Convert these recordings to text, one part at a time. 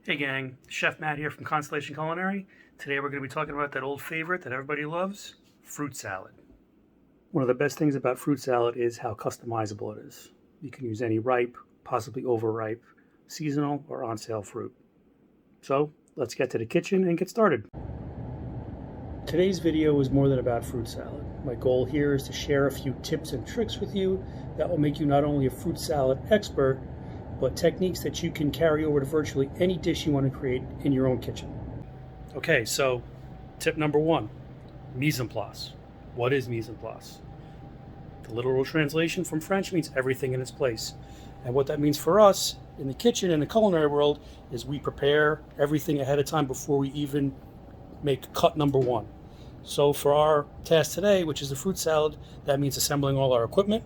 Hey gang, Chef Matt here from Constellation Culinary. Today we're going to be talking about that old favorite that everybody loves, fruit salad. One of the best things about fruit salad is how customizable it is. You can use any ripe, possibly overripe, seasonal, or on sale fruit. So let's get to the kitchen and get started. Today's video is more than about fruit salad. My goal here is to share a few tips and tricks with you that will make you not only a fruit salad expert, but techniques that you can carry over to virtually any dish you want to create in your own kitchen. Okay, so tip number one, mise en place. What is mise en place? The literal translation from French means everything in its place. And what that means for us in the kitchen, in the culinary world, is we prepare everything ahead of time before we even make cut number one. So for our task today, which is the fruit salad, that means assembling all our equipment,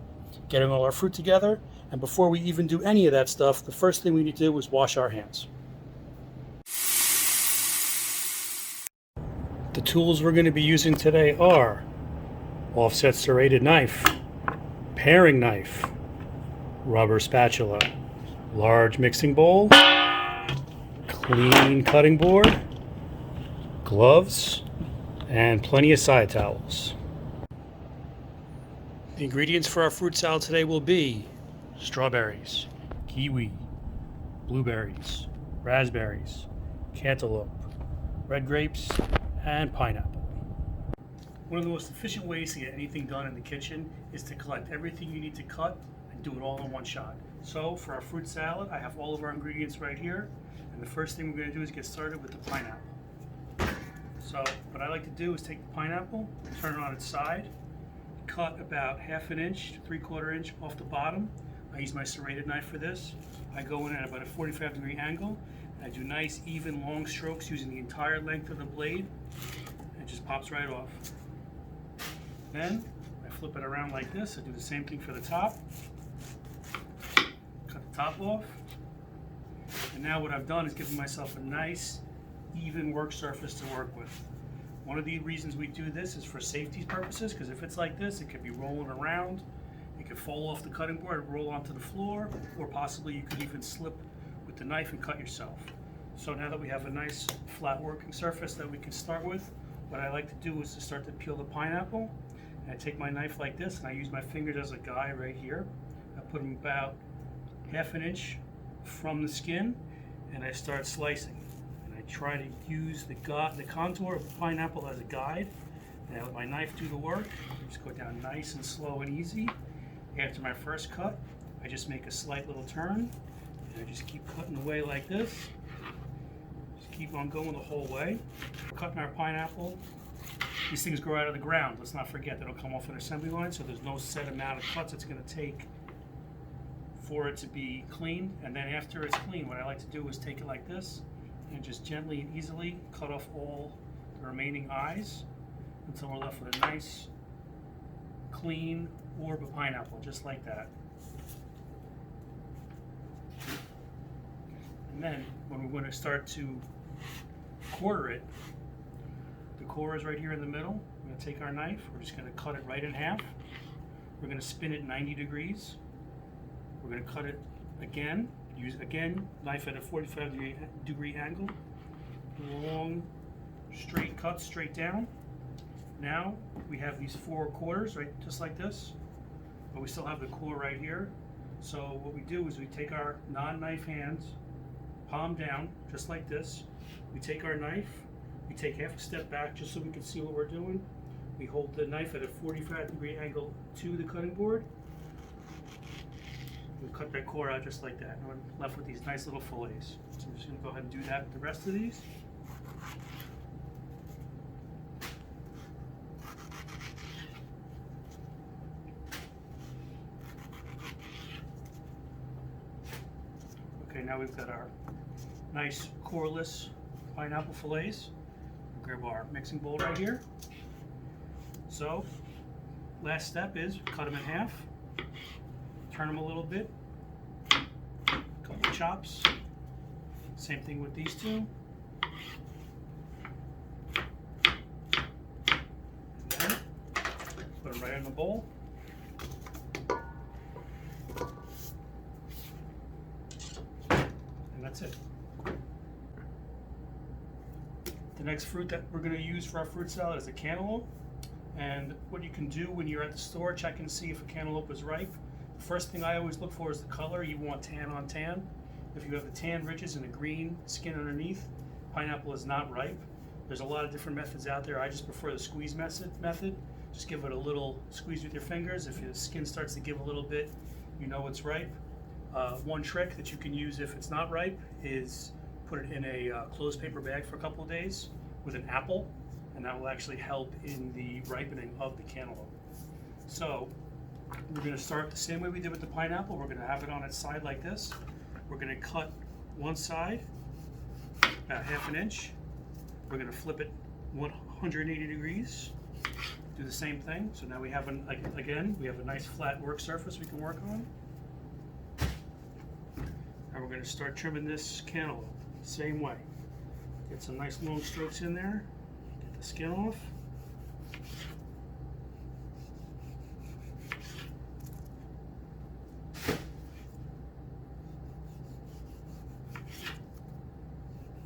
getting all our fruit together, and before we even do any of that stuff, the first thing we need to do is wash our hands. The tools we're going to be using today are offset serrated knife, paring knife, rubber spatula, large mixing bowl, clean cutting board, gloves, and plenty of side towels. The ingredients for our fruit salad today will be strawberries, kiwi, blueberries, raspberries, cantaloupe, red grapes, and pineapple. One of the most efficient ways to get anything done in the kitchen is to collect everything you need to cut and do it all in one shot. So for our fruit salad, I have all of our ingredients right here, and the first thing we're going to do is get started with the pineapple. So what I like to do is take the pineapple, turn it on its side, cut about 1/2 inch to 3/4 inch off the bottom. I use my serrated knife for this. I go in at about a 45-degree angle. I do nice, even, long strokes using the entire length of the blade. And it just pops right off. Then I flip it around like this. I do the same thing for the top. Cut the top off. And now what I've done is given myself a nice, even work surface to work with. One of the reasons we do this is for safety purposes, because if it's like this, it could be rolling around, it could fall off the cutting board, roll onto the floor, or possibly you could even slip with the knife and cut yourself. So now that we have a nice flat working surface that we can start with, what I like to do is to start to peel the pineapple. And I take my knife like this, and I use my fingers as a guide right here. I put them about 1/2 inch from the skin, and I start slicing. Try to use the contour of the pineapple as a guide, and I let my knife do the work. Just go down nice and slow and easy. After my first cut, I just make a slight little turn, and I just keep cutting away like this. Just keep on going the whole way. Cutting our pineapple. These things grow out of the ground. Let's not forget they don't come off an assembly line, so there's no set amount of cuts it's going to take for it to be clean. And then after it's clean, what I like to do is take it like this and just gently and easily cut off all the remaining eyes until we're left with a nice, clean orb of pineapple, just like that. And then when we're going to start to quarter it, the core is right here in the middle. We're going to take our knife, we're just going to cut it right in half. We're going to spin it 90 degrees. We're going to cut it again. Use, again, knife at a 45-degree angle. Long, straight cuts, straight down. Now we have these 4 quarters, right, just like this. But we still have the core right here. So what we do is we take our non-knife hands, palm down, just like this. We take our knife, we take 1/2 step back just so we can see what we're doing. We hold the knife at a 45-degree angle to the cutting board. We cut that core out just like that, and we're left with these nice little fillets. So I'm just going to go ahead and do that with the rest of these. Okay, now we've got our nice coreless pineapple fillets. We'll grab our mixing bowl right here. So, last step is cut them in half. Turn them a little bit, couple chops. Same thing with these two. And then put them right in the bowl. And that's it. The next fruit that we're going to use for our fruit salad is a cantaloupe. And what you can do when you're at the store checking to see if a cantaloupe is ripe, the first thing I always look for is the color. You want tan on tan. If you have the tan ridges and the green skin underneath, pineapple is not ripe. There's a lot of different methods out there. I just prefer the squeeze method. Just give it a little squeeze with your fingers. If the skin starts to give a little bit, you know it's ripe. One trick that you can use if it's not ripe is put it in a closed paper bag for a couple of days with an apple, and that will actually help in the ripening of the cantaloupe. So we're going to start the same way we did with the pineapple. We're going to have it on its side like this. We're going to cut one side about 1/2 inch. We're going to flip it 180 degrees. Do the same thing. So now we have we have a nice flat work surface we can work on. And we're going to start trimming this cantaloupe same way. Get some nice long strokes in there. Get the skin off.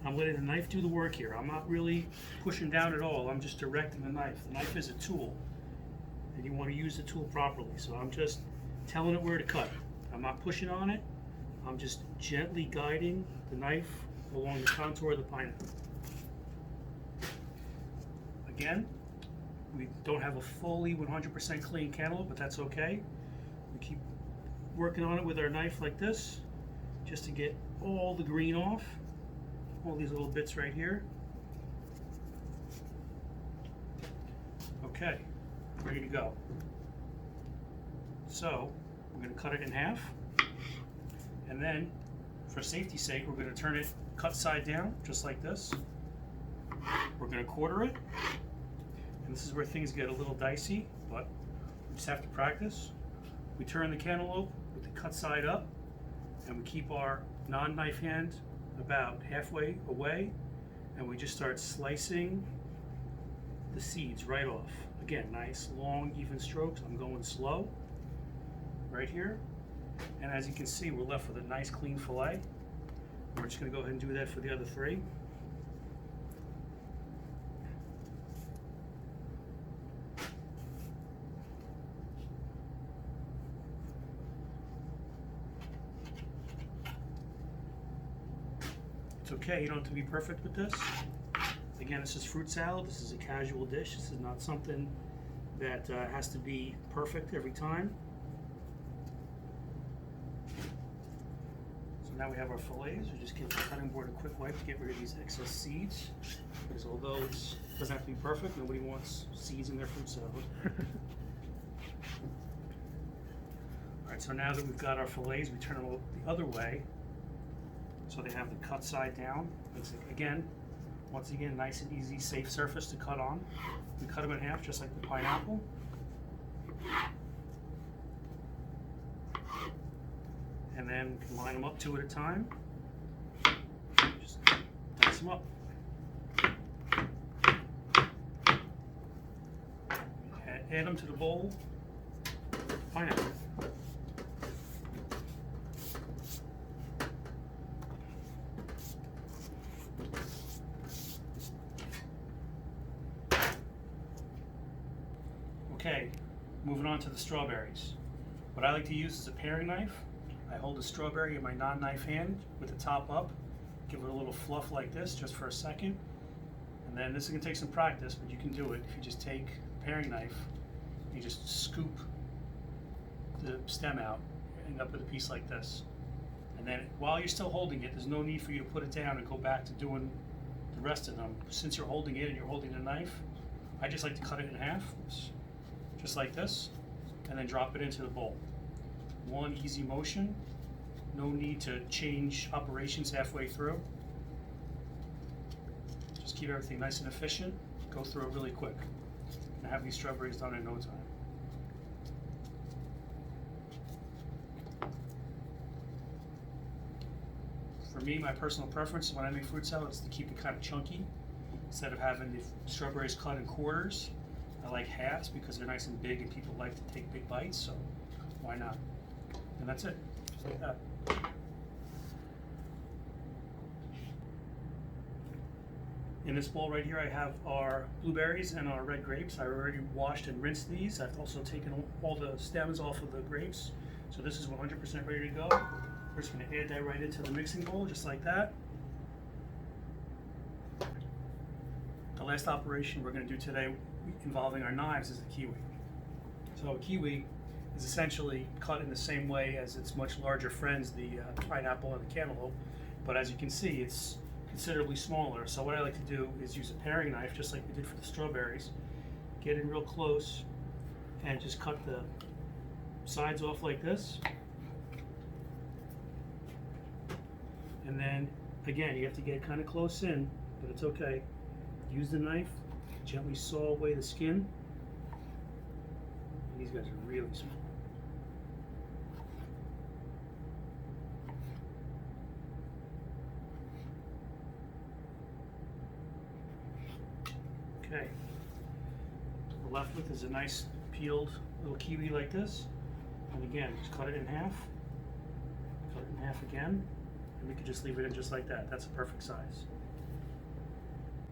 I'm letting the knife do the work here. I'm not really pushing down at all. I'm just directing the knife. The knife is a tool, and you want to use the tool properly. So I'm just telling it where to cut. I'm not pushing on it. I'm just gently guiding the knife along the contour of the pineapple. Again, we don't have a fully 100% clean cantaloupe, but that's okay. We keep working on it with our knife like this, just to get all the green off. All these little bits right here. Okay, ready to go. So we're going to cut it in half, and then for safety's sake we're going to turn it cut side down just like this. We're going to quarter it, and this is where things get a little dicey, but we just have to practice. We turn the cantaloupe with the cut side up, and we keep our non-knife hand about halfway away, and we just start slicing the seeds right off. Again, nice long even strokes. I'm going slow right here, and as you can see, we're left with a nice clean fillet. We're just going to go ahead and do that for the other three. It's okay, you don't have to be perfect with this. Again, this is fruit salad. This is a casual dish. This is not something that has to be perfect every time. So now we have our fillets. We just give the cutting board a quick wipe to get rid of these excess seeds. Because although it doesn't have to be perfect, nobody wants seeds in their fruit salad. Alright, so now that we've got our fillets, we turn them the other way, so they have the cut side down. It's, again, once again, nice and easy, safe surface to cut on. We cut them in half just like the pineapple. And then we can line them up 2 at a time. Just dice them up. Add them to the bowl. Pineapple. Okay, moving on to the strawberries. What I like to use is a paring knife. I hold the strawberry in my non-knife hand with the top up, give it a little fluff like this just for a second, and then this is going to take some practice, but you can do it if you just take a paring knife, you just scoop the stem out, and end up with a piece like this. And then while you're still holding it, there's no need for you to put it down and go back to doing the rest of them. Since you're holding it and you're holding the knife, I just like to cut it in half. Just like this, and then drop it into the bowl. One easy motion, no need to change operations halfway through. Just keep everything nice and efficient, go through it really quick, and have these strawberries done in no time. For me, my personal preference when I make fruit salad is to keep it kind of chunky. Instead of having the strawberries cut in quarters, I like halves because they're nice and big and people like to take big bites, so why not? And that's it, just like that. In this bowl right here, I have our blueberries and our red grapes. I already washed and rinsed these. I've also taken all the stems off of the grapes. So this is 100% ready to go. We're just going to add that right into the mixing bowl, just like that. The last operation we're going to do today involving our knives is the kiwi. So a kiwi is essentially cut in the same way as its much larger friends, the pineapple and the cantaloupe. But as you can see, it's considerably smaller. So what I like to do is use a paring knife, just like we did for the strawberries. Get in real close and just cut the sides off like this. And then again, you have to get kind of close in, but it's okay. Use the knife, gently saw away the skin. These guys are really small. Okay. What we're left with is a nice peeled little kiwi like this. And again, just cut it in half. Cut it in half again. And we can just leave it in just like that. That's a perfect size.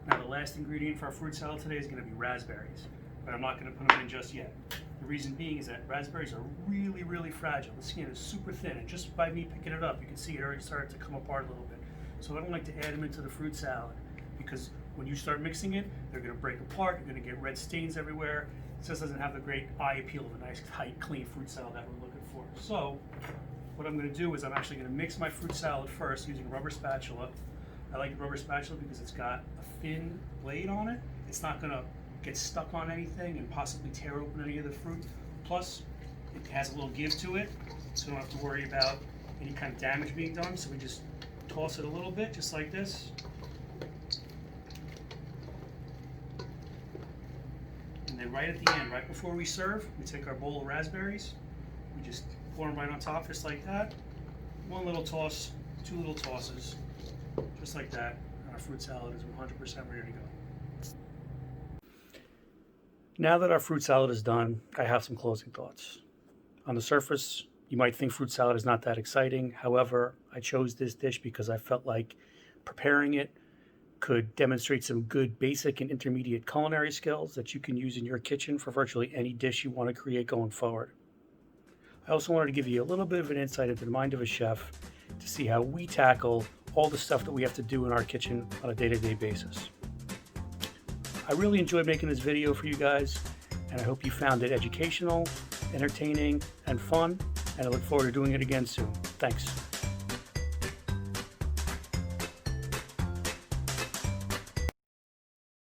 Now the last ingredient for our fruit salad today is going to be raspberries. But I'm not going to put them in just yet. The reason being is that raspberries are really, really fragile. The skin is super thin, and just by me picking it up, you can see it already started to come apart a little bit. So I don't like to add them into the fruit salad, because when you start mixing it, they're going to break apart, you're going to get red stains everywhere. It just doesn't have the great eye appeal of a nice, tight, clean fruit salad that we're looking for. So what I'm going to do is I'm actually going to mix my fruit salad first using a rubber spatula. I like the rubber spatula because it's got a thin blade on it. It's not going to get stuck on anything and possibly tear open any of the fruit. Plus, it has a little give to it, so you don't have to worry about any kind of damage being done. So we just toss it a little bit, just like this. And then right at the end, right before we serve, we take our bowl of raspberries. We just pour them right on top, just like that. One little toss, two little tosses, just like that. And our fruit salad is 100% ready to go. Now that our fruit salad is done, I have some closing thoughts. On the surface, you might think fruit salad is not that exciting. However, I chose this dish because I felt like preparing it could demonstrate some good basic and intermediate culinary skills that you can use in your kitchen for virtually any dish you want to create going forward. I also wanted to give you a little bit of an insight into the mind of a chef to see how we tackle all the stuff that we have to do in our kitchen on a day-to-day basis. I really enjoyed making this video for you guys, and I hope you found it educational, entertaining, and fun, and I look forward to doing it again soon. Thanks.